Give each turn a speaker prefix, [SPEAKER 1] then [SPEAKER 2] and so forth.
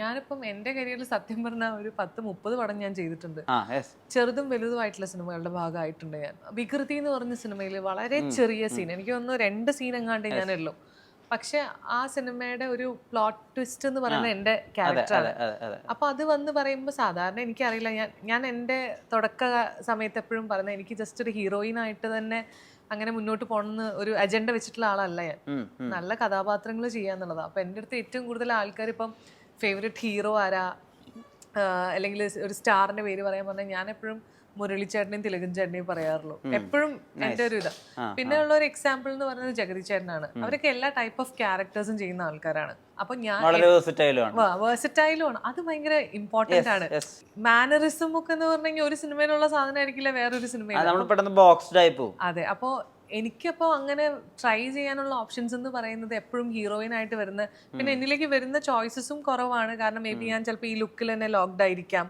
[SPEAKER 1] ഞാനിപ്പം എൻ്റെ കരിയറിൽ സത്യം പറഞ്ഞാൽ ഒരു 10-30 പടം ഞാൻ ചെയ്തിട്ടുണ്ട്.
[SPEAKER 2] ആ യെസ്
[SPEAKER 1] ചെറുതും വലുതുമായിട്ടുള്ള സിനിമകളുടെ ഭാഗമായിട്ടുണ്ട് ഞാൻ. വികൃതി എന്ന് പറഞ്ഞ സിനിമയിൽ വളരെ ചെറിയ സീൻ, എനിക്ക് തോന്നുന്നു 2 സീൻ എങ്ങാണ്ടേ ഞാനുള്ളൂ. പക്ഷെ ആ സിനിമയുടെ ഒരു പ്ലോട്ട് ട്വിസ്റ്റ് എന്ന് പറയുന്നത് എൻ്റെ ക്യാരക്ടറാണ്. അപ്പൊ അത് വന്ന് പറയുമ്പോൾ സാധാരണ എനിക്കറിയില്ല, ഞാൻ എൻ്റെ തുടക്ക സമയത്ത് എപ്പോഴും പറയുന്നത് എനിക്ക് ജസ്റ്റ് ഒരു ഹീറോയിൻ ആയിട്ട് തന്നെ അങ്ങനെ മുന്നോട്ട് പോകണമെന്ന് ഒരു അജണ്ട വെച്ചിട്ടുള്ള ആളല്ല ഞാൻ. നല്ല കഥാപാത്രങ്ങൾ ചെയ്യാന്നുള്ളതാണ്. അപ്പൊ എൻ്റെ അടുത്ത് ഏറ്റവും കൂടുതൽ ആൾക്കാർ ഇപ്പം ഫേവറേറ്റ് ഹീറോ ആരാ, അല്ലെങ്കിൽ ഒരു സ്റ്റാറിന്റെ പേര് പറയാൻ പറഞ്ഞാൽ ഞാൻ എപ്പോഴും മുരളിച്ചേട്ടനെയും തിലകൻ ചേട്ടനെയും പറയാറുള്ളൂ. എപ്പോഴും എൻ്റെ ഒരു ഇതാ. പിന്നെ ഉള്ള ഒരു എക്സാമ്പിൾ എന്ന് പറയുന്നത് ജഗതി ചേട്ടനാണ്. അവരൊക്കെ എല്ലാ ടൈപ്പ് ഓഫ് ക്യാരക്ടേഴ്സും ചെയ്യുന്ന ആൾക്കാരാണ്. അപ്പൊ ഞാൻ വേഴ്സറ്റൈലും ആണ്. അത് ഭയങ്കര ഇമ്പോർട്ടന്റ് ആണ്. മാനറിസം ഒക്കെ എന്ന് പറഞ്ഞെങ്കിൽ ഒരു സിനിമയിലുള്ള സാധനം ആയിരിക്കില്ല വേറൊരു സിനിമയിൽ. അതെ. അപ്പോ എനിക്കപ്പോ അങ്ങനെ ട്രൈ ചെയ്യാനുള്ള ഓപ്ഷൻസ് എന്ന് പറയുന്നത് എപ്പോഴും ഹീറോയിൻ ആയിട്ട് വരുന്ന, പിന്നെ എന്നിലേക്ക് വരുന്ന ചോയ്സസും കുറവാണ്. കാരണം മേ ബി ഞാൻ ചിലപ്പോൾ ഈ ലുക്കിൽ തന്നെ ലോക്ക്ഡ് ആയിരിക്കാം.